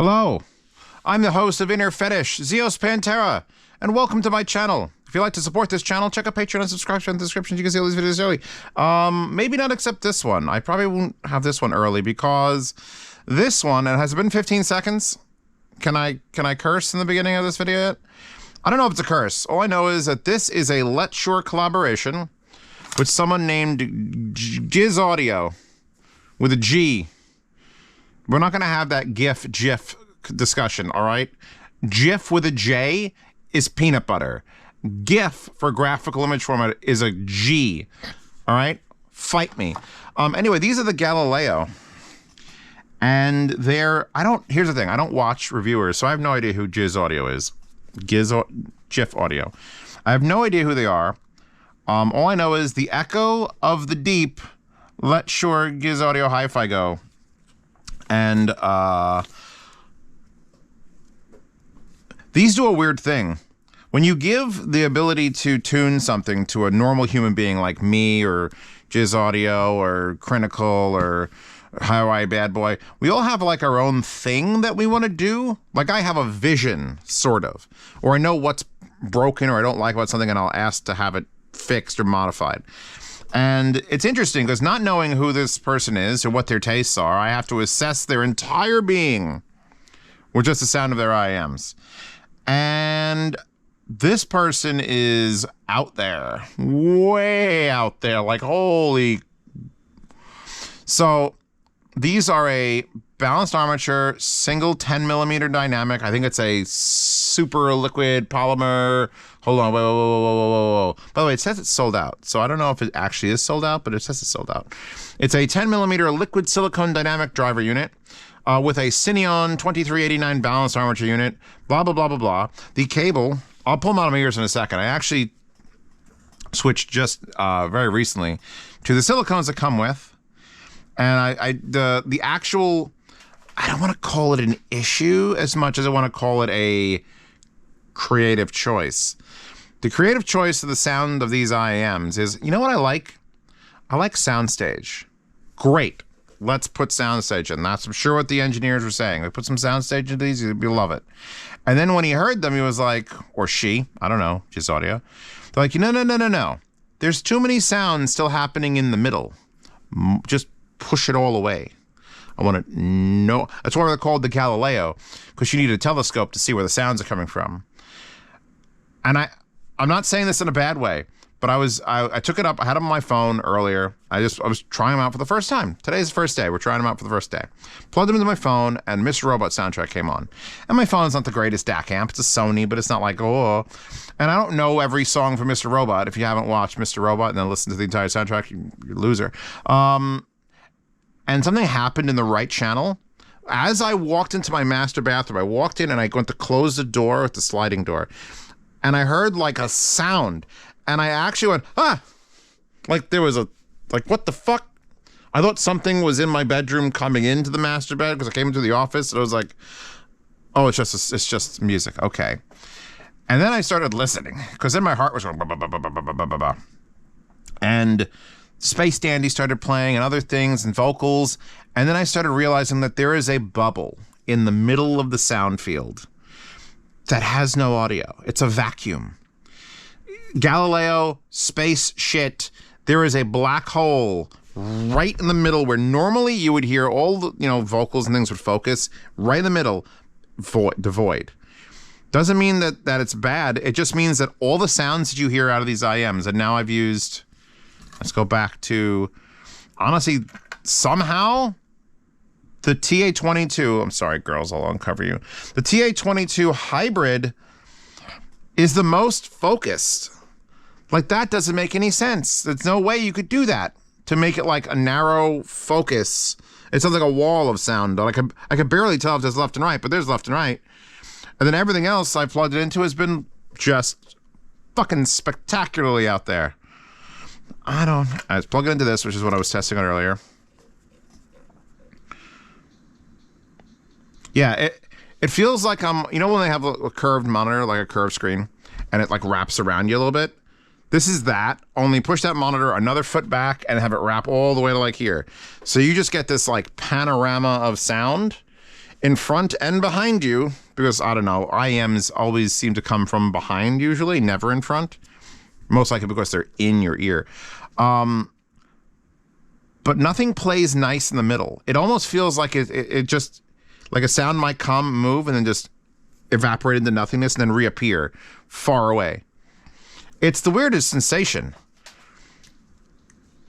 Hello, I'm the host of Inner Fetish, Zeos Pantera, and welcome to my channel. If you'd like to support this channel, check out Patreon and subscribe in the description. You can see all these videos early. Maybe not except this one. I probably won't have this one early because this one, and has it been 15 seconds? Can I curse in the beginning of this video yet? I don't know if it's a curse. All I know is that this is a Letshuoer collaboration with someone named Gizaudio with a G. We're not going to have that GIF discussion, all right? GIF with a J is peanut butter. GIF for graphical image format is a G, all right? Fight me. Anyway, these are the Galileo. And here's the thing, I don't watch reviewers, so I have no idea who Gizaudio is. GIF audio. I have no idea who they are. All I know is the echo of the deep, Letshuoer Gizaudio hi-fi go. And these do a weird thing. When you give the ability to tune something to a normal human being like me or Gizaudio or Critical or Highway Bad Boy, we all have like our own thing that we want to do. Like I have a vision, sort of. Or I know what's broken or I don't like about something and I'll ask to have it fixed or modified. And it's interesting because not knowing who this person is or what their tastes are, I have to assess their entire being with just the sound of their IEMs. And this person is out there, way out there, like holy. So these are a balanced armature, single 10mm dynamic. I think it's a super liquid polymer. Hold on, whoa. By the way, it says it's sold out. So I don't know if it actually is sold out, but it says it's sold out. It's a 10mm liquid silicone dynamic driver unit with a Cineon 2389 balanced armature unit, blah, blah, blah, blah, blah. The cable, I'll pull them out of my ears in a second. I actually switched just very recently to the silicones that come with. And the actual, I don't want to call it an issue as much as I want to call it a creative choice. The creative choice of the sound of these IEMs is, you know what I like? I like soundstage. Great. Let's put soundstage in. That's, I'm sure, what the engineers were saying. We put some soundstage into these, you'll love it. And then when he heard them, he was like, or she, I don't know, Gizaudio. They're like, no. There's too many sounds still happening in the middle. Just push it all away. I want to know. That's why they're called the Galileo, because you need a telescope to see where the sounds are coming from. And I'm not saying this in a bad way, but I took it up. I had them on my phone earlier. I was trying them out for the first time. Today's the first day. We're trying them out for the first day. Plugged them into my phone, and Mr. Robot soundtrack came on. And my phone's not the greatest DAC amp. It's a Sony, but it's not like, oh. And I don't know every song from Mr. Robot. If you haven't watched Mr. Robot and then listened to the entire soundtrack, you're a loser. And something happened in the right channel. As I walked into my master bathroom, I walked in and I went to close the door with the sliding door. And I heard like a sound. And I actually went, ah! Like there was what the fuck? I thought something was in my bedroom coming into the master bed because I came into the office and I was like, oh, it's just music. Okay. And then I started listening because then my heart was going, bah, bah, bah, bah, bah, bah, bah, bah, bah. And Space Dandy started playing and other things and vocals. And then I started realizing that there is a bubble in the middle of the sound field that has no audio. It's a vacuum. Galileo, space shit. There is a black hole right in the middle where normally you would hear all the, vocals and things would focus. Right in the middle, devoid. Doesn't mean that it's bad. It just means that all the sounds that you hear out of these IEMs, and now I've used, let's go back to, honestly, somehow, the TA22, I'm sorry, girls, I'll uncover you. The TA22 hybrid is the most focused. Like, that doesn't make any sense. There's no way you could do that to make it like a narrow focus. It sounds like a wall of sound. I could barely tell if there's left and right, but there's left and right. And then everything else I plugged it into has been just fucking spectacularly out there. I was plugging into this, which is what I was testing on earlier. Yeah, it feels like when they have a curved monitor, like a curved screen, and it like wraps around you a little bit? This is that, only push that monitor another foot back and have it wrap all the way to like here. So you just get this like panorama of sound. in front and behind you, because I don't know, IEMs always seem to come from behind usually, never in front. Most likely because they're in your ear. But nothing plays nice in the middle. It almost feels like it just, like a sound might come, move, and then just evaporate into nothingness and then reappear far away. It's the weirdest sensation.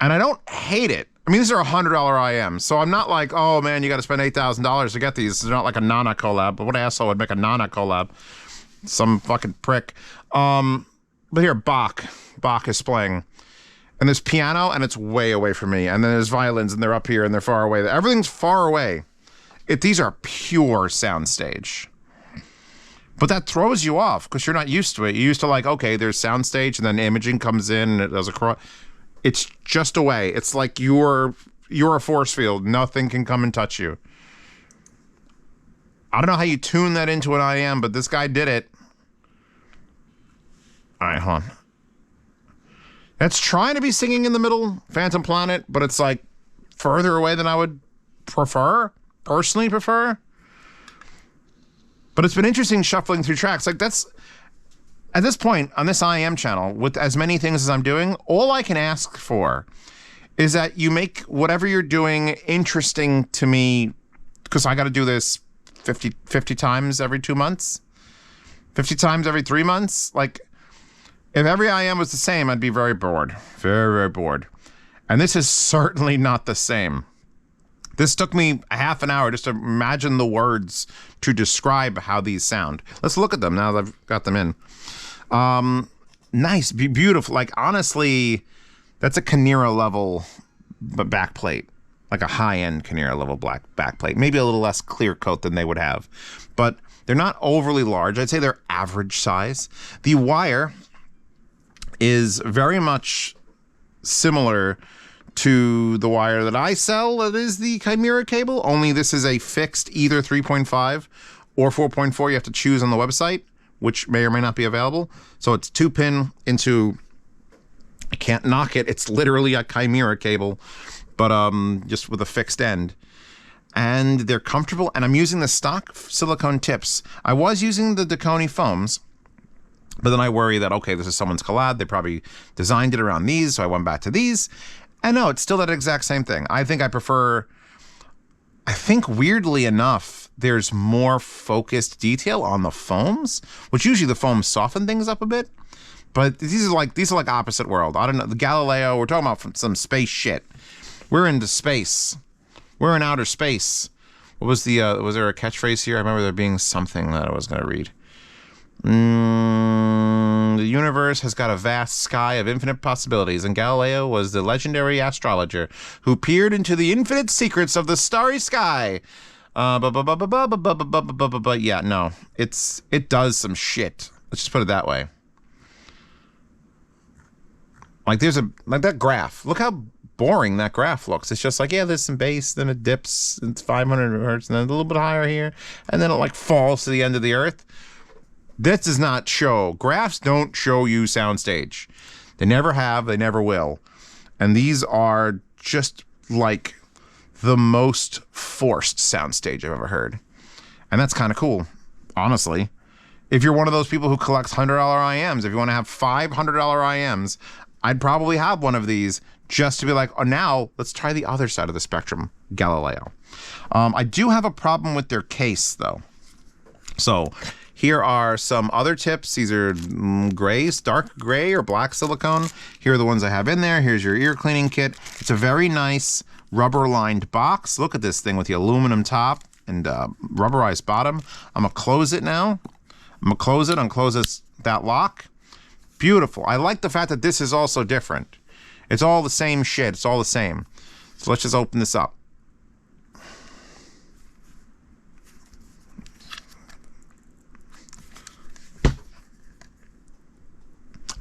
And I don't hate it. I mean, these are $100 IEMs, so I'm not like, oh man, you got to spend $8,000 to get these. It's not like a Nana collab, but what asshole would make a Nana collab? Some fucking prick. But here, Bach is playing. And there's piano, and it's way away from me. And then there's violins, and they're up here, and they're far away. Everything's far away. These are pure soundstage. But that throws you off, because you're not used to it. You're used to like, okay, there's soundstage, and then imaging comes in, and it does a cross. It's just away. It's like you're a force field. Nothing can come and touch you. I don't know how you tune that into an IEM, but this guy did it. All right, hold on. That's trying to be singing in the middle, Phantom Planet, but it's like further away than I would personally prefer. But it's been interesting shuffling through tracks. Like that's, at this point on this IEM channel, with as many things as I'm doing, all I can ask for is that you make whatever you're doing interesting to me, because I got to do this 50 times every 2 months, 50 times every 3 months. Like, if every IEM was the same, I'd be very bored. Very, very bored. And this is certainly not the same. This took me a half an hour just to imagine the words to describe how these sound. Let's look at them now that I've got them in. Nice, beautiful. Like, honestly, that's a Kinera level backplate. Like a high-end Kinera level backplate. Maybe a little less clear coat than they would have. But they're not overly large. I'd say they're average size. The wire is very much similar to the wire that I sell. That is the Chimera cable, only this is a fixed either 3.5 or 4.4. You have to choose on the website, which may or may not be available. So it's 2-pin into, I can't knock it, it's literally a Chimera cable, but just with a fixed end. And they're comfortable, and I'm using the stock silicone tips. I was using the Dakoni foams, but then I worry that, okay, this is someone's collab. They probably designed it around these, so I went back to these. And no, it's still that exact same thing. I think weirdly enough, there's more focused detail on the foams, which usually the foams soften things up a bit. But these are like opposite world. I don't know. The Galileo, we're talking about some space shit. We're into space. We're in outer space. What was was there a catchphrase here? I remember there being something that I was going to read. The universe has got a vast sky of infinite possibilities, and Galileo was the legendary astrologer who peered into the infinite secrets of the starry sky. Yeah, no, it does some shit. Let's just put it that way. Like like that graph. Look how boring that graph looks. It's just like, yeah, there's some bass, then it dips, it's 500 hertz, and then a little bit higher here, and then it like falls to the end of the earth. This does not show. Graphs don't show you soundstage. They never have. They never will. And these are just like the most forced soundstage I've ever heard. And that's kind of cool, honestly. If you're one of those people who collects $100 IEMs, if you want to have $500 IEMs, I'd probably have one of these just to be like, oh, now let's try the other side of the spectrum, Galileo. I do have a problem with their case, though. So here are some other tips. These are grays, dark gray or black silicone. Here are the ones I have in there. Here's your ear cleaning kit. It's a very nice rubber-lined box. Look at this thing with the aluminum top and rubberized bottom. I'm gonna close it now. I'm gonna close it, unclose that lock. Beautiful. I like the fact that this is also different. It's all the same shit. It's all the same. So let's just open this up.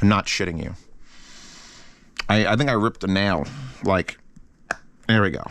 I'm not shitting you. I think I ripped a nail. Like, there we go.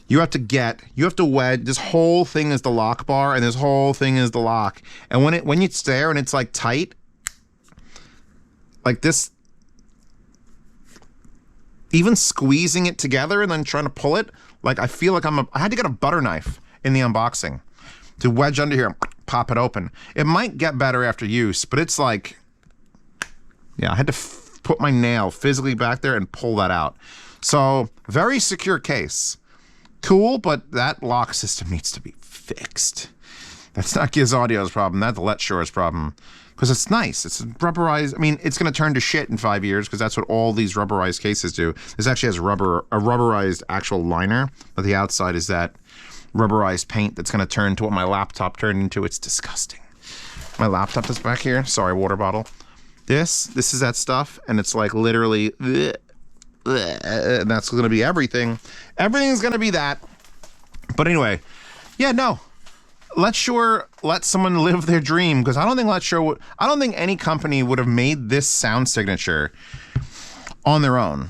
You have to wedge, this whole thing is the lock bar, and this whole thing is the lock. And when it's there and it's like tight, like this, even squeezing it together and then trying to pull it, like I feel like I had to get a butter knife in the unboxing to wedge under here and pop it open. It might get better after use, but it's like, yeah, I had to put my nail physically back there and pull that out. So very secure case. Cool, but that lock system needs to be fixed. That's not Gizaudio's problem. That's Letshuoer's problem. Because it's nice. It's rubberized. I mean, it's going to turn to shit in 5 years because that's what all these rubberized cases do. This actually has a rubberized actual liner, but the outside is that rubberized paint that's going to turn to what my laptop turned into. It's disgusting. My laptop is back here. Sorry, water bottle. This is that stuff, and it's like literally, and that's going to be everything. Everything's going to be that. But anyway, yeah, no. Letshuoer let someone live their dream, because I don't think I don't think any company would have made this sound signature on their own.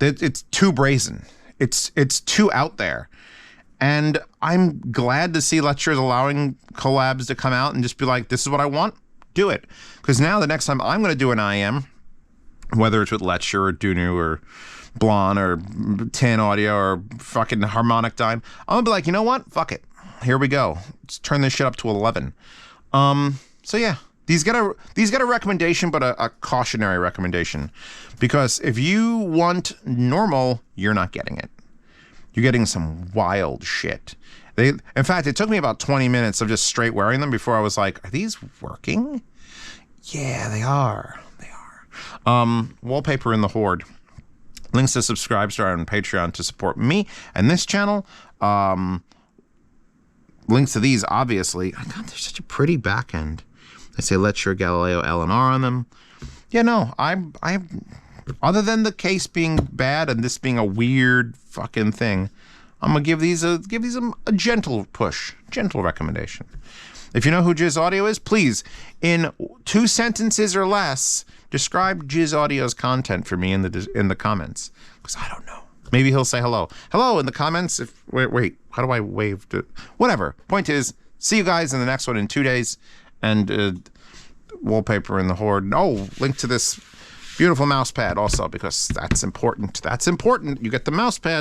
It's too brazen. It's too out there. And I'm glad to see Letshuoer's allowing collabs to come out and just be like, this is what I want, do it. Because now the next time I'm going to do an IEM, whether it's with Letshuoer or Dunu or Blonde or Tin Audio or fucking Harmonic Dime, I'm going to be like, you know what? Fuck it. Here we go. Let's turn this shit up to 11. So yeah, these got a recommendation, but a cautionary recommendation, because if you want normal, you're not getting it. You're getting some wild shit. In fact, it took me about 20 minutes of just straight wearing them before I was like, are these working? Yeah, they are. They are. Wallpaper in the Horde. Links to Subscribestar and Patreon to support me and this channel. Links to these, obviously. Oh God, they're such a pretty back end. I say Letshuoer, Galileo, L and R on them. Yeah, no, I other than the case being bad and this being a weird fucking thing, I'm gonna give these a gentle push, gentle recommendation. If you know who Gizaudio is, please, in 2 sentences or less, describe Gizaudio's content for me in the comments, because I don't know. Maybe he'll say hello. Hello in the comments. Wait, how do I wave to... Whatever. Point is, see you guys in the next one in 2 days. And wallpaper in the Horde. Oh, link to this beautiful mouse pad also, because that's important. That's important. You get the mouse pad.